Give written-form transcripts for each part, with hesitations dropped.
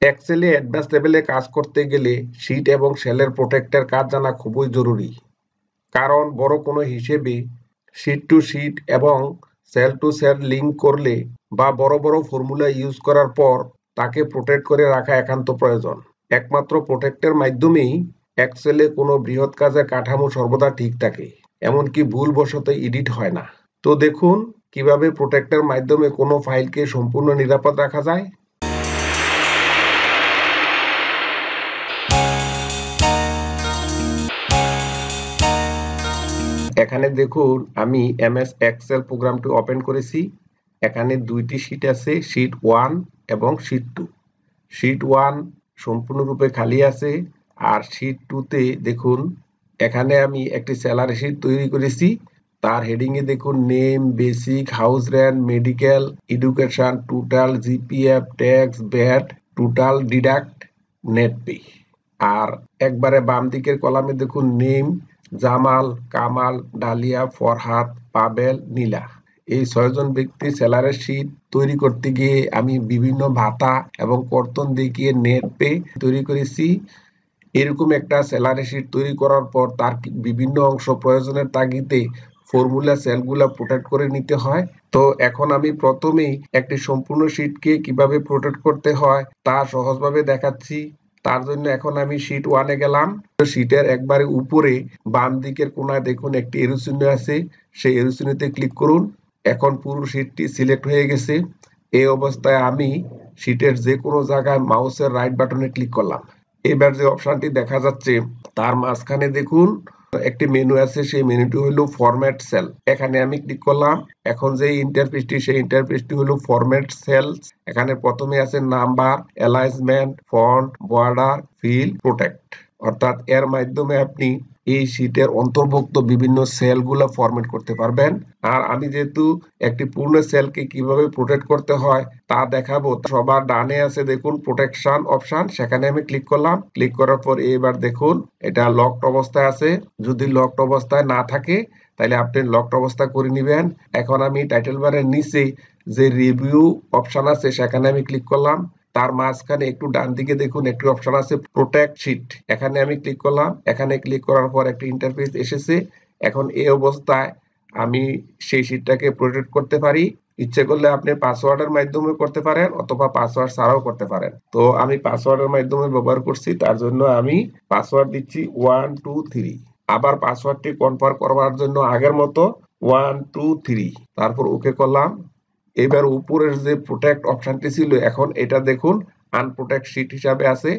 এক্সেলে advance লেভেলে কাজ করতে গেলে শীট এবং সেলের প্রোটেক্টের কাজ জানা খুবই জরুরি, কারণ বড় কোনো হিসেবে শীট টু শীট এবং সেল টু সেল লিঙ্ক করলে বা বড় বড় ফর্মুলা ইউজ করার পর তাকে প্রোটেক্ট করে রাখা একান্ত প্রয়োজন। একমাত্র প্রোটেক্টের মাধ্যমেই এক্সেলে কোনো বৃহৎ কাজের কাঠামো সর্বদা ঠিক থাকে, এমনকি ভুলবশত এডিট হয় না। তো দেখুন কিভাবে প্রোটেক্টের মাধ্যমে কোনো ফাইলকে সম্পূর্ণ নিরাপদ রাখা যায়। এখানে দেখুন আমি এমএস এক্সেল প্রোগ্রামটি ওপেন করেছি। এখানে দুইটি শীট আছে, শীট 1 এবং শীট 2। শীট 1 সম্পূর্ণরূপে খালি আছে, আর শীট 2 তে দেখুন এখানে আমি একটি স্যালারি শীট তৈরি করেছি। তার হেডিং এ দেখুন name, basic, house rent, medical, education, total, GPF, tax, VAT, total deduct, net pay. আর একবারে বাম দিকের কলামে দেখুন নেম, জামাল, কামাল, ডালিয়া, ফরহাদ, পাবেল, নীলা। এই 6 জন ব্যক্তির স্যালারি শীট তৈরি করতে গিয়ে আমি বিভিন্ন ভাতা এবং কর্তন দেখিয়ে নেট পে তৈরি করেছি। এরকম একটা স্যালারি শীট তৈরি করার পর তার বিভিন্ন অংশ প্রয়োজনের তাগিদে ফর্মুলা সেলগুলা প্রোটেক্ট করে নিতে হয়। তো এখন আমি প্রথমেই একটি সম্পূর্ণ শীটকে কিভাবে প্রোটেক্ট করতে হয় তা সহজভাবে দেখাচ্ছি। তার জন্য এখন আমি শীট 1 এ গেলাম। শীটের একবারে উপরে বাম দিকের কোনায় দেখুন একটি এরো চিহ্ন আছে, সেই এরো চিহ্নতে ক্লিক করুন। এখন পুরো শীটটি সিলেক্ট হয়ে গেছে। এই অবস্থায় আমি শীটের যে কোনো জায়গায় মাউসের রাইট বাটনে ক্লিক করলাম। এবার যে অপশনটি দেখা যাচ্ছে তার মাঝখানে দেখুন একটি মেনু আছে, সেই মেনুটি হলো ফরম্যাট সেল। এখানে আমি ক্লিক করলাম। এখন যে ইন্টারফেসটি, সেই ইন্টারফেসটি হলো ফরম্যাট সেলস। এখানে প্রথমে আছে number, alignment, font, border, fill, protect. অর্থাৎ এর মাধ্যমে আপনি এই শীটের অন্তর্ভুক্ত বিভিন্ন সেলগুলো ফরম্যাট করতে পারবেন। আর আমি যেহেতু একটি পূর্ণ সেলকে কিভাবে প্রোটেক্ট করতে হয় তা দেখাবো। সবার ডানে আছে দেখুন প্রোটেকশন অপশন, সেখানে আমি ক্লিক করলাম। ক্লিক করার পর এবার দেখুন এটা লকড অবস্থায় আছে। যদি লকড অবস্থায় না থাকে তাহলে আপনি লকড অবস্থা করে নেবেন। এখন আমি টাইটেল বারের নিচে যে রিভিউ অপশন আছে সেখানে আমি ক্লিক করলাম। তার মাঝখানে একটু ডান দিকে দেখুন একটি অপশন আছে প্রোটেক্ট শীট, এখানে আমি ক্লিক করলাম। এখানে ক্লিক করার পর একটি ইন্টারফেস এসেছে। এখন এই অবস্থায় আমি সেই শীটটাকে প্রোটেক্ট করতে পারি। ইচ্ছে করলে আপনি পাসওয়ার্ডের মাধ্যমে করতে পারেন অথবা পাসওয়ার্ড ছাড়াও করতে পারেন। তো আমি পাসওয়ার্ডের মাধ্যমে ব্যবহার করছি, তার জন্য আমি পাসওয়ার্ড দিচ্ছি 1 2 3। আবার পাসওয়ার্ডটি কনফার্ম করার জন্য আগের মতো 1 2 3, তারপর ওকে করলাম। এবার উপরের যে প্রোটেক্ট অপশনটি ছিল এখন এটা দেখুন আনপ্রোটেক্ট শীট হিসাবে আছে।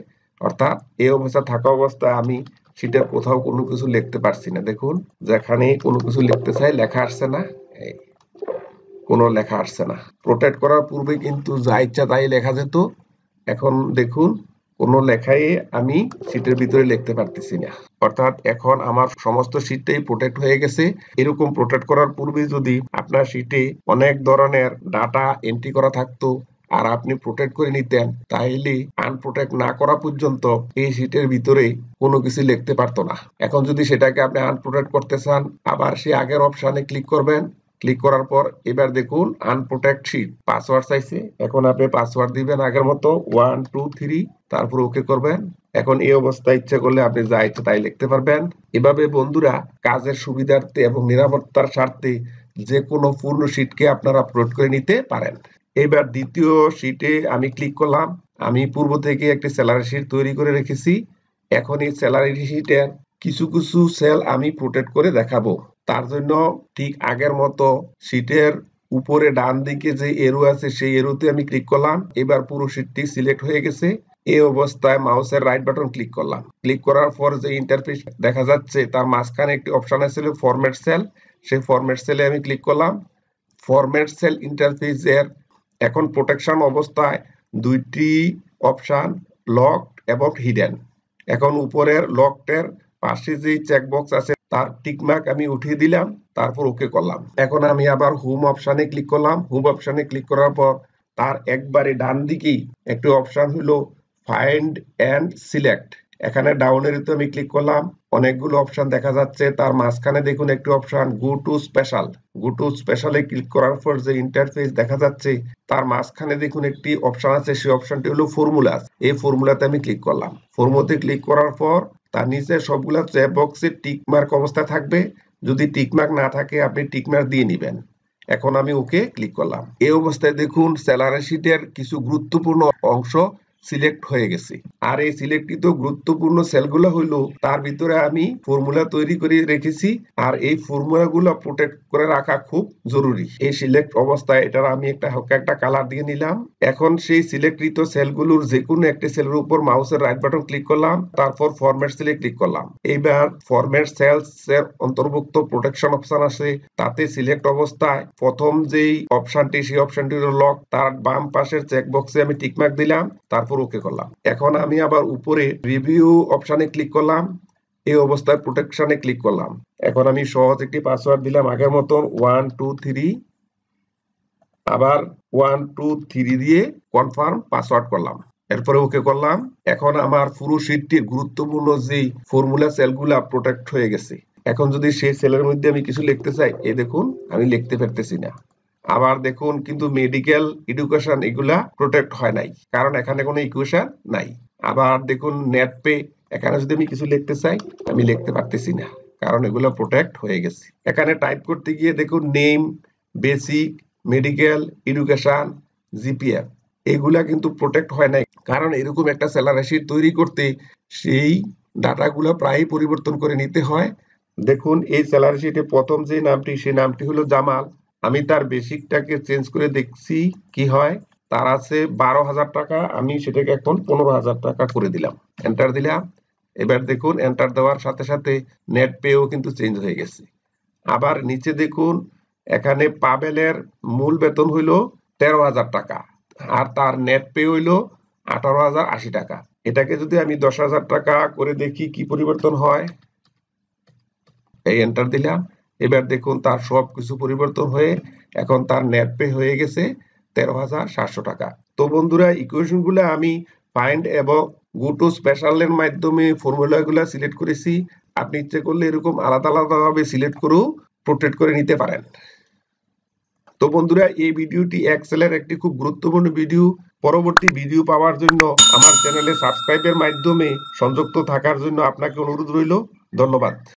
অর্থাৎ এই অবস্থা থাকা অবস্থায় আমি শীটের কোথাও কোনো কিছু লিখতে পারছি না। দেখুন যেখানে কোনো কিছু লিখতে চাই লেখা আসছে না, কোনো লেখা আসছে না। প্রোটেক্ট করার পূর্বে কিন্তু যা ইচ্ছা তাই লেখা যেত। এখন দেখুন কোনো লেখাই আমি শীটের ভিতরে লিখতে পারতেছি না। অর্থাৎ এখন আমার সমস্ত শীটটাই প্রোটেক্ট হয়ে গেছে। এরকম প্রোটেক্ট করার পূর্বে যদি আপনার শীটে অনেক ধরনের ডাটা এন্ট্রি করা থাকতো আর আপনি প্রোটেক্ট করে নিতেন, তাহলে আনপ্রোটেক্ট না করা পর্যন্ত এই শীটের ভিতরে কোনো কিছু লিখতে পারতো না। এখন যদি সেটাকে আপনি আনপ্রোটেক্ট করতে চান, আবার সেই আগের অপশনে ক্লিক করবেন। ক্লিক করার পর এবার দেখুন আনপ্রোটেক্ট শীট, পাসওয়ার্ড চাইছে। এখন আপনি পাসওয়ার্ড দিবেন আগের মতো 1 2 3, তারপর ওকে করবেন। এখন এই অবস্থায় ইচ্ছা করলে আপনি যা ইচ্ছা তাই লিখতে পারবেন। এভাবে বন্ধুরা কাজের সুবিধার্থে এবং নিরাপত্তার স্বার্থে যে কোনো পূর্ণ শীটকে আপনারা আপলোড করে নিতে পারেন। এবার দ্বিতীয় শীটে আমি ক্লিক করলাম। আমি পূর্ব থেকে একটি স্যালারি শীট তৈরি করে রেখেছি। এখন এই স্যালারি শীটের কিছু কিছু সেল আমি প্রোটেক্ট করে দেখাবো। তার জন্য ঠিক আগের মতো শীটের উপরে ডান দিকে যে এরো আছে সেই এরোতে আমি ক্লিক করলাম। এবার পুরো শীটটি সিলেক্ট হয়ে গেছে। এই অবস্থায় মাউসের রাইট বাটন ক্লিক করলাম। ক্লিক করার পর যে ইন্টারফেস দেখা যাচ্ছে তার মাঝখানে একটি অপশন আছে ফরম্যাট সেল, সেই ফরম্যাট সেলে আমি ক্লিক করলাম। ফরম্যাট সেল ইন্টারফেসের এখন প্রোটেকশন অবস্থায় দুইটি অপশন লকড এবং হিডেন। এখন উপরের লকডের পাশে যে চেকবক্স আছে তার টিকমার্ক আমি উঠিয়ে দিলাম, তারপর ওকে করলাম। এখন আমি আবার হোম অপশনে ক্লিক করলাম। হোম অপশনে ক্লিক করার পর তার একবারে ডান দিকেই একটি অপশন হলো ফাইন্ড এন্ড সিলেক্ট, এখানে ডাউনের তো আমি ক্লিক করলাম, অনেকগুলো অপশন দেখা যাচ্ছে। তার মাঝখানে দেখুন একটি option go to special. Go to স্পেশালে ক্লিক করার পর যে ইন্টারফেস দেখা যাচ্ছে তার মাঝখানে দেখুন একটি অপশন আছে, সেই অপশনটি হলো ফর্মুলা। এই ফর্মুলাতে আমি ক্লিক করলাম। ফর্মুলাতে ক্লিক করার পর তার নিচে সবগুলা চেক বক্সে টিক মার্ক অবস্থায় থাকবে। যদি টিক মার্ক না থাকে আপনি টিক মার্ক দিয়ে নেবেন। এখন আমি ওকে ক্লিক করলাম। এই অবস্থায় দেখুন স্যালারি শিটের কিছু গুরুত্বপূর্ণ অংশ সিলেক্ট হয়ে গেছে। আর এই সিলেক্টিত গুরুত্বপূর্ণ সেলগুলো হইলো তার ভিতরে আমি ফর্মুলা তৈরি করে রেখেছি, আর এই ফর্মুলাগুলো প্রোটেক্ট করে রাখা খুব জরুরি। এই সিলেক্ট অবস্থায় এটার আমি একটা হালকা একটা কালার দিয়ে নিলাম। এখন সেই সিলেক্টকৃত সেলগুলোর যে কোনো একটা সেলের উপর মাউসের রাইট বাটন ক্লিক করলাম, তারপর ফরম্যাট সেলে ক্লিক করলাম। এইবার ফরম্যাট সেলস এর অন্তর্ভুক্ত প্রোটেকশন অপশন আছে, তাতে সিলেক্ট অবস্থায় প্রথম যেই অপশনটি সেই অপশনটি হলো লক। তার বাম পাশের চেকবক্সে আমি টিকমার্ক দিলাম, তারপর ওকে করলাম। এখন আমি আবার উপরে রিভিউ অপশনে ক্লিক করলাম, এই অবস্থায় প্রোটেকশনে ক্লিক করলাম। এখন আমি সহজ একটি পাসওয়ার্ড দিলাম আগের মতন 123, আবার 123 দিয়ে কনফার্ম পাসওয়ার্ড করলাম, এরপরে ওকে করলাম। এখন আমার পুরো শীটটির গুরুত্বপূর্ণ যেই ফর্মুলা সেলগুলা প্রোটেক্ট হয়ে গেছে। এখন যদি সেই সেলের মধ্যে আমি কিছু লিখতে চাই, এই দেখুন আমি লিখতে পারতেছি না। আবার দেখুন কিন্তু মেডিকেল এডুকেশন এগুলা প্রোটেক্ট হয় নাই, কারণ এখানে কোনো ইকুয়েশন নাই। আবার দেখুন নেট পে, এখানে যদি আমি কিছু লিখতে চাই আমি লিখতে পারতেছি না, কারণ এগুলো প্রোটেক্ট হয়ে গেছে। এখানে টাইপ করতে গিয়ে দেখুন name, basic, medical, education, GPF এগুলা কিন্তু প্রোটেক্ট হয় নাই, কারণ এরকম একটা স্যালারি শিট তৈরি করতে সেই ডাটাগুলো প্রায় পরিবর্তন করে নিতে হয়। দেখুন এই স্যালারি শিটে প্রথম যে নামটি সেই নামটি হলো জামাল। আমি তার বেসিকটাকে চেঞ্জ করে দেখছি কি হয়। তার আছে 12,000 টাকা, আমি সেটাকে এখন 15,000 টাকা করে দিলাম, এন্টার দিলাম। এবার দেখুন এন্টার দেওয়ার সাথে সাথে নেট পেও কিন্তু চেঞ্জ হয়ে গেছে। আবার নিচে দেখুন এখানে পাবেলের মূল বেতন হইল 13,000 টাকা, আর তার নেট পে হইল 18,080 টাকা। এটাকে যদি আমি 10,000 টাকা করে দেখি কি পরিবর্তন হয়, এই এন্টার দিলাম। এবার দেখুন তার সবকিছু পরিবর্তন হয়ে এখন তার নেট পে হয়ে গেছে 13,700 টাকা। তো বন্ধুরা ইকুয়েশন গুলা আমি ফাইন্ড এবং গো টু স্পেশাল এর মাধ্যমে ফর্মুলা গুলা সিলেক্ট করেছি। আপনি ইচ্ছে করলে এরকম আলাদা আলাদা ভাবে সিলেক্ট করেও প্রোটেক্ট করে নিতে পারেন। তো বন্ধুরা এই ভিডিওটি এক্সেলের একটি খুব গুরুত্বপূর্ণ ভিডিও। পরবর্তী ভিডিও পাওয়ার জন্য আমার চ্যানেলে সাবস্ক্রাইবের মাধ্যমে সংযুক্ত থাকার জন্য আপনাকে অনুরোধ রইল। ধন্যবাদ।